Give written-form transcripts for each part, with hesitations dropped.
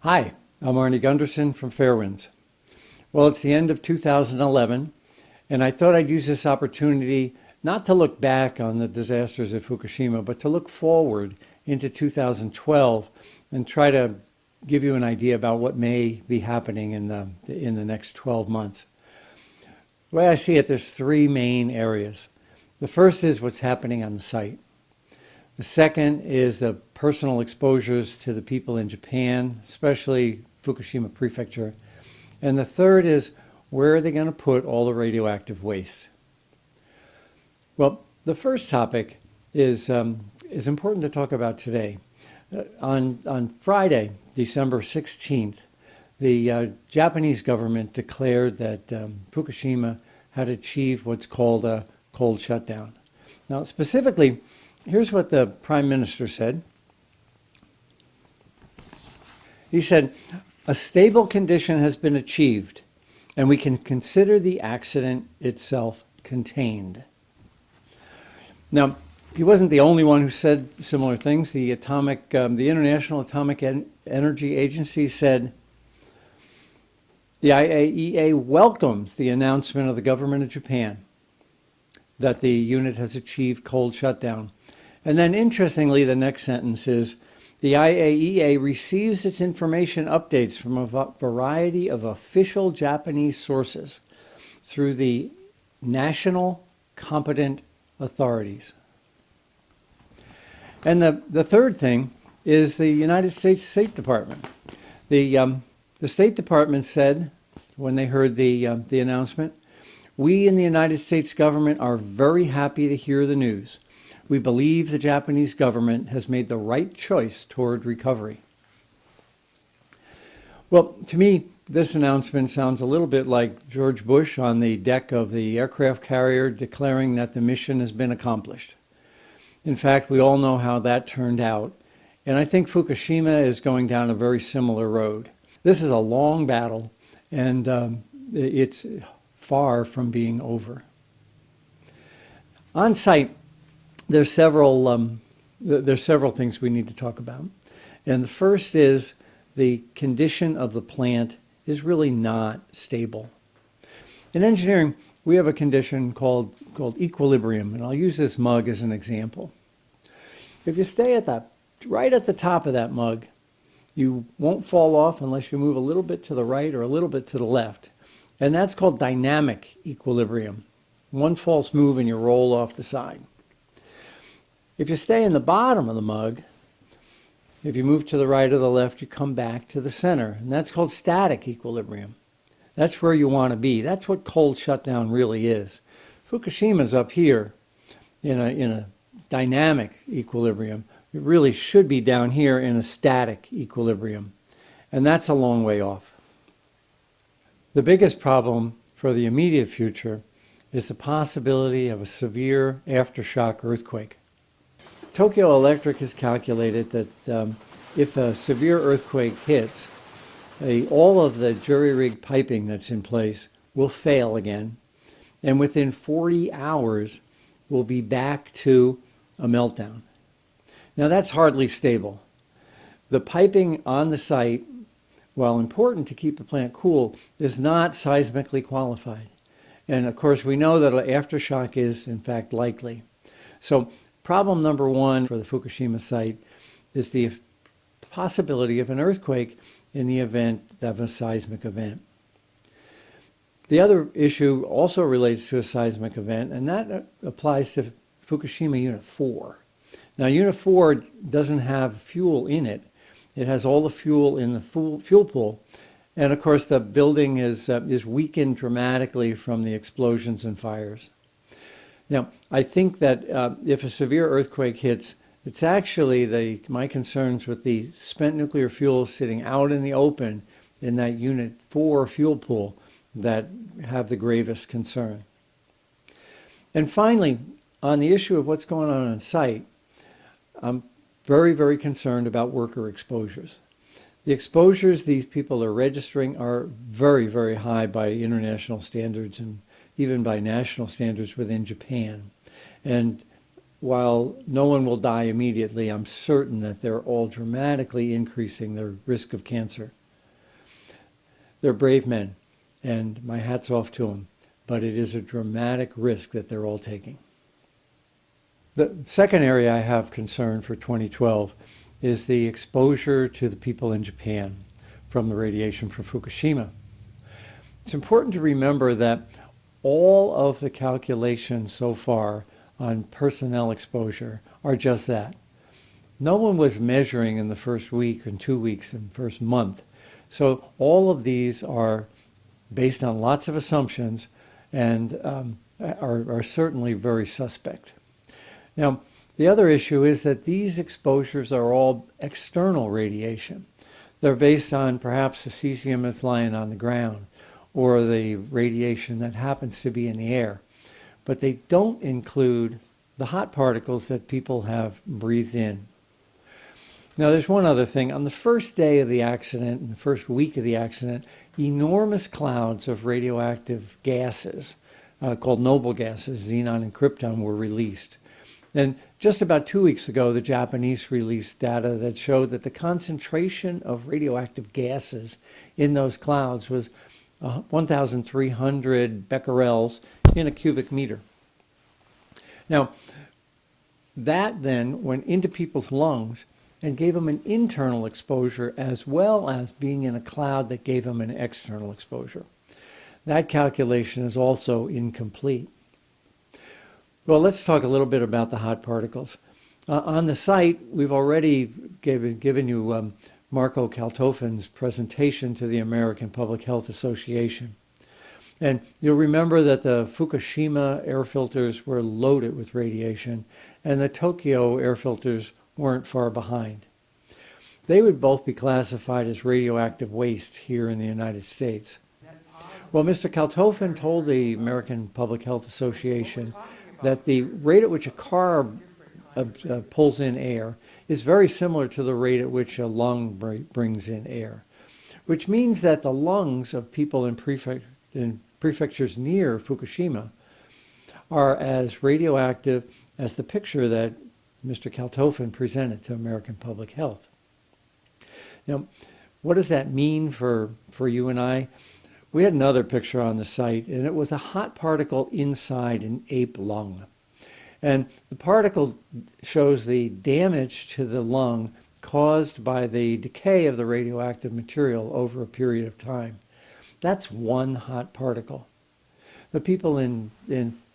Hi, I'm Arnie Gunderson from Fairwinds. Well, it's the end of 2011, and I thought I'd use this opportunity not to look back on the disasters of Fukushima, but to look forward into 2012 and try to give you an idea about what may be happening in the next 12 months. The way I see it, there's three main areas. The first is what's happening on the site. The second is the personal exposures to the people in Japan, especially Fukushima Prefecture. And the third is, where are they going to put all the radioactive waste? Well, the first topic is important to talk about today. On Friday, December 16th, the Japanese government declared that Fukushima had achieved what's called a cold shutdown. Now, specifically, here's what the Prime Minister said. He said, "A stable condition has been achieved, and we can consider the accident itself contained." Now, he wasn't the only one who said similar things. The International Atomic Energy Agency said, "The IAEA welcomes the announcement of the government of Japan that the unit has achieved cold shutdown." And then interestingly, the next sentence is, "The IAEA receives its information updates from a variety of official Japanese sources through the national competent authorities." And the third thing is the United States State Department. The State Department said, when they heard the announcement, "We in the United States government are very happy to hear the news. We believe the Japanese government has made the right choice toward recovery." Well, to me, this announcement sounds a little bit like George Bush on the deck of the aircraft carrier declaring that the mission has been accomplished. In fact, we all know how that turned out, and I think Fukushima is going down a very similar road. This is a long battle, and it's far from being over. On site, there's several things we need to talk about. And the first is the condition of the plant is really not stable. In engineering, we have a condition called equilibrium, and I'll use this mug as an example. If you stay right at the top of that mug, you won't fall off unless you move a little bit to the right or a little bit to the left. And that's called dynamic equilibrium. One false move and you roll off the side. If you stay in the bottom of the mug, if you move to the right or the left, you come back to the center. And that's called static equilibrium. That's where you want to be. That's what cold shutdown really is. Fukushima's up here in a dynamic equilibrium. It really should be down here in a static equilibrium. And that's a long way off. The biggest problem for the immediate future is the possibility of a severe aftershock earthquake. Tokyo Electric has calculated that if a severe earthquake hits, all of the jury-rigged piping that's in place will fail again, and within 40 hours, we'll be back to a meltdown. Now, that's hardly stable. The piping on the site, while important to keep the plant cool, is not seismically qualified. And of course, we know that an aftershock is, in fact, likely. So, problem number one for the Fukushima site is the possibility of an earthquake in the event of a seismic event. The other issue also relates to a seismic event, and that applies to Fukushima Unit 4. Now, Unit 4 doesn't have fuel in it. It has all the fuel in the fuel pool. And of course, the building is weakened dramatically from the explosions and fires. Now, I think that if a severe earthquake hits, it's actually my concerns with the spent nuclear fuel sitting out in the open in that Unit 4 fuel pool that have the gravest concern. And finally, on the issue of what's going on site, I'm very, very concerned about worker exposures. The exposures these people are registering are very, very high by international standards and even by national standards within Japan. And while no one will die immediately, I'm certain that they're all dramatically increasing their risk of cancer. They're brave men, and my hat's off to them, but it is a dramatic risk that they're all taking. The second area I have concern for 2012 is the exposure to the people in Japan from the radiation from Fukushima. It's important to remember that all of the calculations so far on personnel exposure are just that. No one was measuring in the first week and 2 weeks and first month. So all of these are based on lots of assumptions and are certainly very suspect. Now, the other issue is that these exposures are all external radiation. They're based on perhaps the cesium that's lying on the ground or the radiation that happens to be in the air. But they don't include the hot particles that people have breathed in. Now, there's one other thing. On the first day of the accident, in the first week of the accident, enormous clouds of radioactive gases, called noble gases, xenon and krypton, were released. And just about 2 weeks ago, the Japanese released data that showed that the concentration of radioactive gases in those clouds was 1,300 becquerels in a cubic meter. Now, that then went into people's lungs and gave them an internal exposure as well as being in a cloud that gave them an external exposure. That calculation is also incomplete. Well, let's talk a little bit about the hot particles. On the site, we've already given you Marco Kaltofen's presentation to the American Public Health Association. And you'll remember that the Fukushima air filters were loaded with radiation, and the Tokyo air filters weren't far behind. They would both be classified as radioactive waste here in the United States. Well, Mr. Kaltofen told the American Public Health Association that the rate at which a car pulls in air is very similar to the rate at which a lung brings in air, which means that the lungs of people in prefectures near Fukushima are as radioactive as the picture that Mr. Kaltofen presented to American Public Health. Now, what does that mean for you and I? We had another picture on the site, and it was a hot particle inside an ape lung. And the particle shows the damage to the lung caused by the decay of the radioactive material over a period of time. That's one hot particle. The people in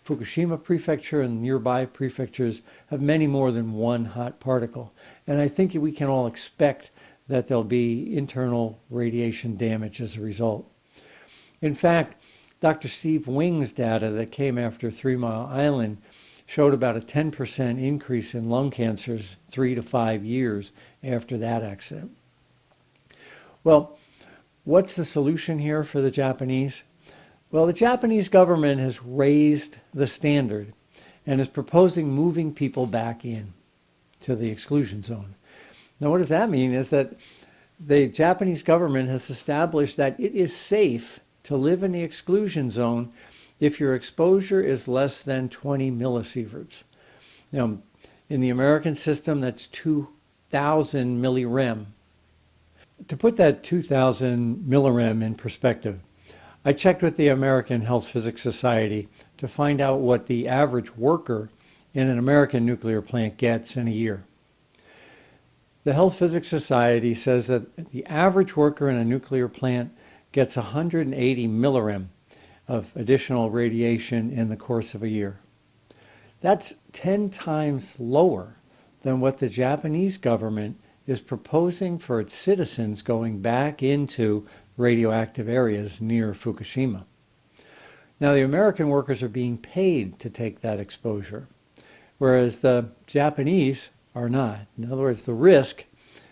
Fukushima Prefecture and nearby prefectures have many more than one hot particle. And I think we can all expect that there'll be internal radiation damage as a result. In fact, Dr. Steve Wing's data that came after 3 Mile Island showed about a 10% increase in lung cancers 3 to 5 years after that accident. Well, what's the solution here for the Japanese? Well, the Japanese government has raised the standard and is proposing moving people back in to the exclusion zone. Now, what does that mean is that the Japanese government has established that it is safe to live in the exclusion zone if your exposure is less than 20 millisieverts. Now, in the American system, that's 2,000 millirem. To put that 2,000 millirem in perspective, I checked with the American Health Physics Society to find out what the average worker in an American nuclear plant gets in a year. The Health Physics Society says that the average worker in a nuclear plant gets 180 millirem of additional radiation in the course of a year. That's 10 times lower than what the Japanese government is proposing for its citizens going back into radioactive areas near Fukushima. Now, the American workers are being paid to take that exposure, whereas the Japanese are not. In other words, the risk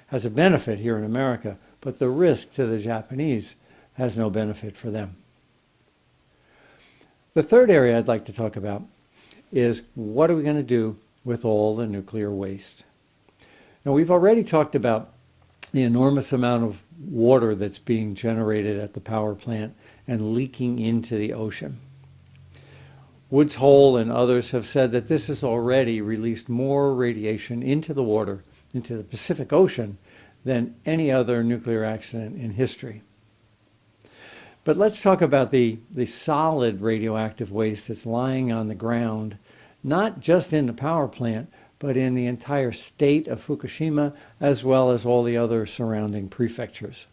has a benefit here in America, but the risk to the Japanese has no benefit for them. The third area I'd like to talk about is what are we going to do with all the nuclear waste? Now, we've already talked about the enormous amount of water that's being generated at the power plant and leaking into the ocean. Woods Hole and others have said that this has already released more radiation into the water, into the Pacific Ocean, than any other nuclear accident in history. But let's talk about the solid radioactive waste that's lying on the ground, not just in the power plant, but in the entire state of Fukushima, as well as all the other surrounding prefectures.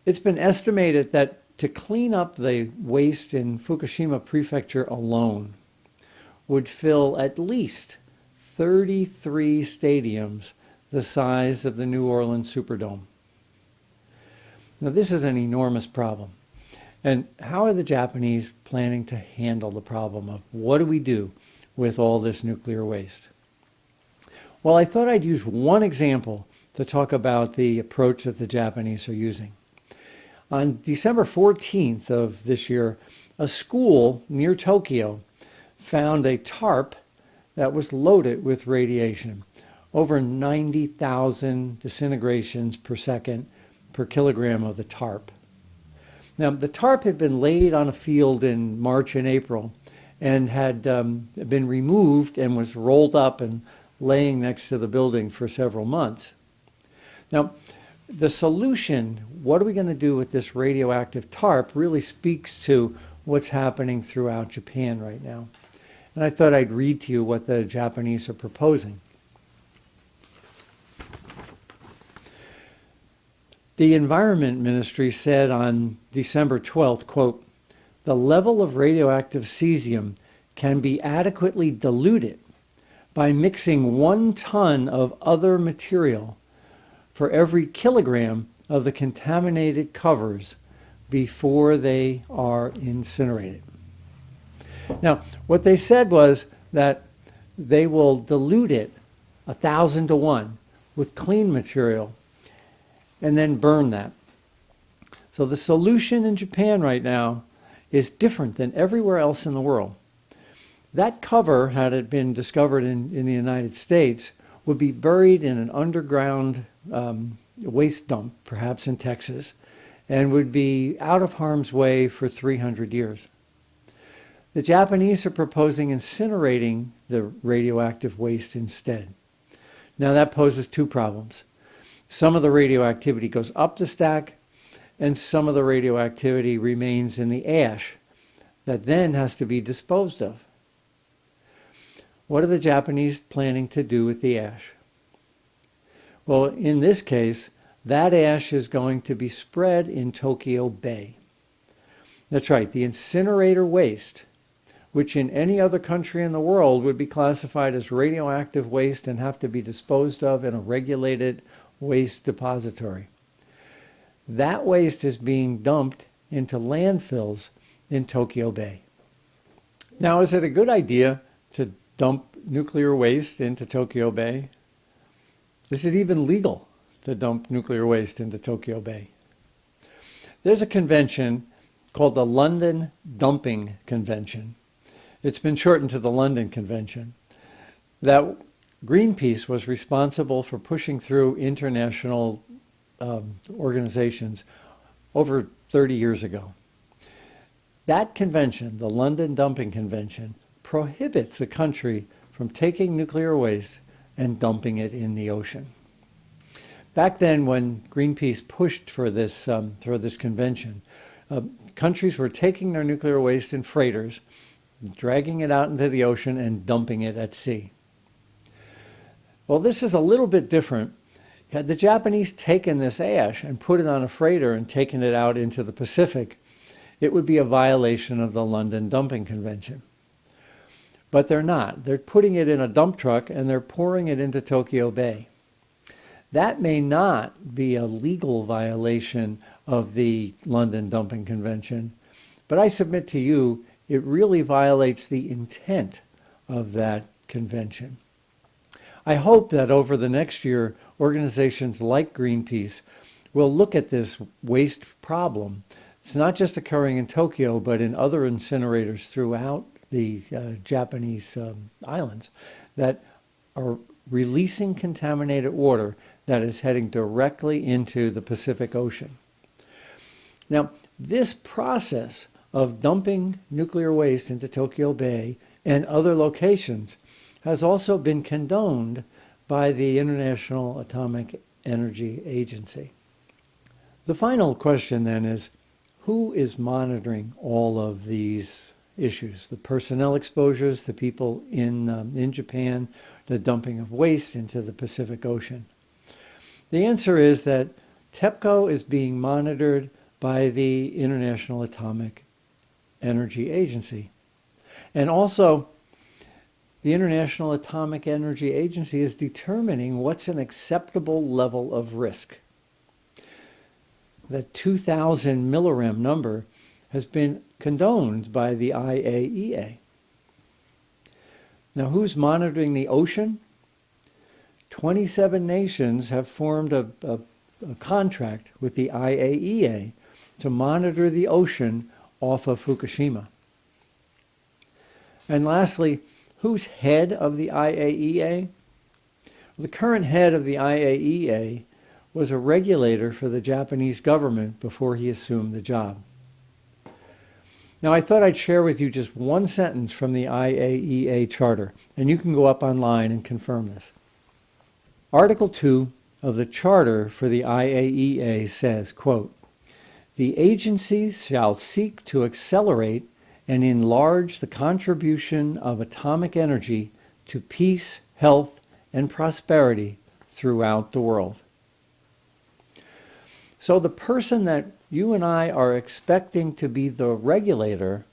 It's been estimated that to clean up the waste in Fukushima Prefecture alone would fill at least 33 stadiums the size of the New Orleans Superdome. Now, this is an enormous problem. And how are the Japanese planning to handle the problem of what do we do with all this nuclear waste? Well, I thought I'd use one example to talk about the approach that the Japanese are using. On December 14th of this year, a school near Tokyo found a tarp that was loaded with radiation, over 90,000 disintegrations per second per kilogram of the tarp. Now, the tarp had been laid on a field in March and April and had been removed and was rolled up and laying next to the building for several months. Now, the solution, what are we going to do with this radioactive tarp, really speaks to what's happening throughout Japan right now. And I thought I'd read to you what the Japanese are proposing. The Environment Ministry said on December 12th, quote, "The level of radioactive cesium can be adequately diluted by mixing 1 ton of other material for every kilogram of the contaminated covers before they are incinerated." Now, what they said was that they will dilute it 1,000 to 1 with clean material and then burn that. So the solution in Japan right now is different than everywhere else in the world. That cover, had it been discovered in the United States, would be buried in an underground waste dump, perhaps in Texas, and would be out of harm's way for 300 years. The Japanese are proposing incinerating the radioactive waste instead. Now that poses 2 problems. Some of the radioactivity goes up the stack, and some of the radioactivity remains in the ash that then has to be disposed of. What are the Japanese planning to do with the ash? Well, in this case, that ash is going to be spread in Tokyo Bay. That's right, the incinerator waste, which in any other country in the world would be classified as radioactive waste and have to be disposed of in a regulated waste depository. That waste is being dumped into landfills in Tokyo Bay. Now, is it a good idea to dump nuclear waste into Tokyo Bay? Is it even legal to dump nuclear waste into Tokyo Bay? There's a convention called the London Dumping Convention. It's been shortened to the London Convention. That Greenpeace was responsible for pushing through international organizations over 30 years ago. That convention, the London Dumping Convention, prohibits a country from taking nuclear waste and dumping it in the ocean. Back then, when Greenpeace pushed for this convention, countries were taking their nuclear waste in freighters, dragging it out into the ocean and dumping it at sea. Well, this is a little bit different. Had the Japanese taken this ash and put it on a freighter and taken it out into the Pacific, it would be a violation of the London Dumping Convention. But they're not. They're putting it in a dump truck and they're pouring it into Tokyo Bay. That may not be a legal violation of the London Dumping Convention, but I submit to you, it really violates the intent of that convention. I hope that over the next year, organizations like Greenpeace will look at this waste problem. It's not just occurring in Tokyo, but in other incinerators throughout the Japanese islands that are releasing contaminated water that is heading directly into the Pacific Ocean. Now, this process of dumping nuclear waste into Tokyo Bay and other locations has also been condoned by the International Atomic Energy Agency. The final question then is, who is monitoring all of these issues? The personnel exposures, the people in Japan, the dumping of waste into the Pacific Ocean. The answer is that TEPCO is being monitored by the International Atomic Energy Agency. And also, the International Atomic Energy Agency is determining what's an acceptable level of risk. The 2,000 millirem number has been condoned by the IAEA. Now, who's monitoring the ocean? 27 nations have formed a contract with the IAEA to monitor the ocean off of Fukushima. And lastly, who's head of the IAEA? The current head of the IAEA was a regulator for the Japanese government before he assumed the job. Now, I thought I'd share with you just one sentence from the IAEA charter, and you can go up online and confirm this. Article 2 of the charter for the IAEA says, quote, "The agencies shall seek to accelerate and enlarge the contribution of atomic energy to peace, health, and prosperity throughout the world." So the person that you and I are expecting to be the regulator,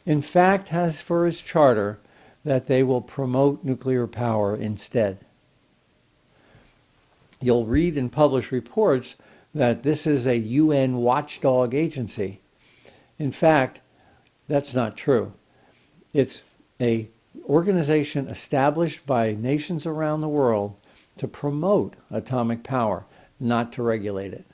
in fact, has for his charter that they will promote nuclear power instead. You'll read and publish reports that this is a UN watchdog agency. In fact, that's not true. It's an organization established by nations around the world to promote atomic power, not to regulate it.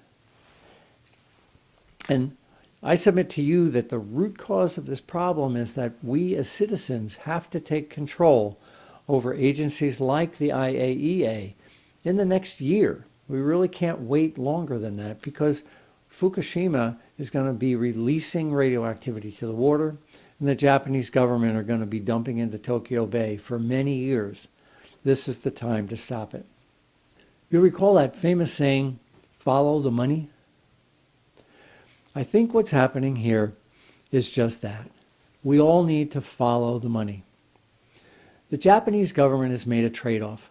And I submit to you that the root cause of this problem is that we as citizens have to take control over agencies like the IAEA in the next year. We really can't wait longer than that because Fukushima is going to be releasing radioactivity to the water, and the Japanese government are going to be dumping into Tokyo Bay for many years. This is the time to stop it. You recall that famous saying, follow the money? I think what's happening here is just that. We all need to follow the money. The Japanese government has made a trade-off.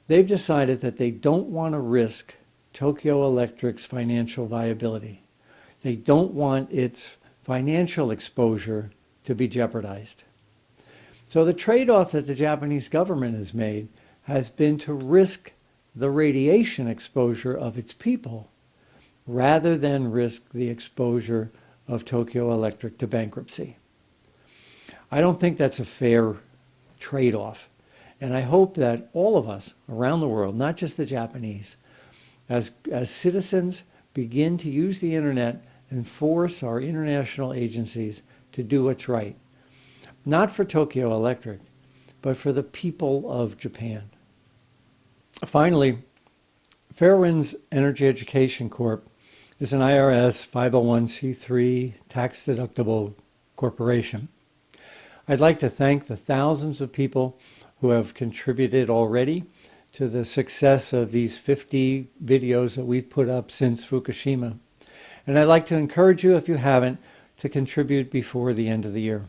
They've decided that they don't want to risk Tokyo Electric's financial viability. They don't want its financial exposure to be jeopardized. So the trade-off that the Japanese government has made has been to risk the radiation exposure of its people rather than risk the exposure of Tokyo Electric to bankruptcy. I don't think that's a fair trade-off. And I hope that all of us around the world, not just the Japanese, as citizens begin to use the internet and force our international agencies to do what's right. Not for Tokyo Electric, but for the people of Japan. Finally, Fairwinds Energy Education Corp is an IRS 501c3 tax-deductible corporation. I'd like to thank the thousands of people who have contributed already to the success of these 50 videos that we've put up since Fukushima. And I'd like to encourage you, if you haven't, to contribute before the end of the year.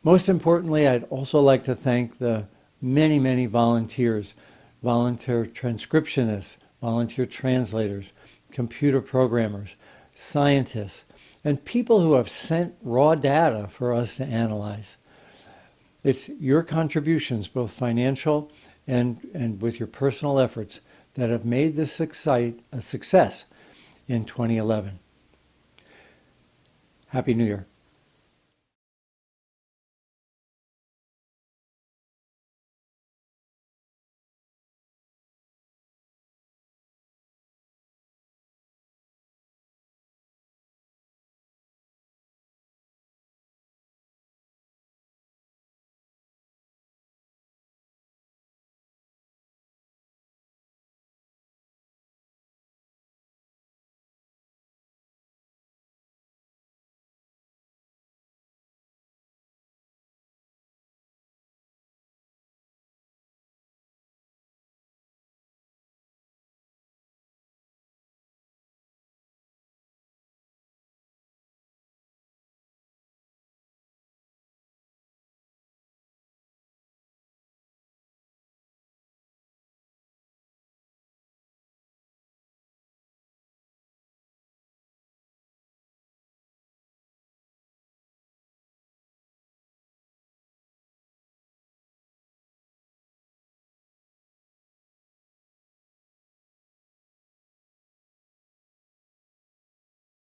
Most importantly, I'd also like to thank the many, many volunteers, volunteer transcriptionists, volunteer translators, computer programmers, scientists, and people who have sent raw data for us to analyze. It's your contributions, both financial and with your personal efforts, that have made this site a success in 2011. Happy New Year.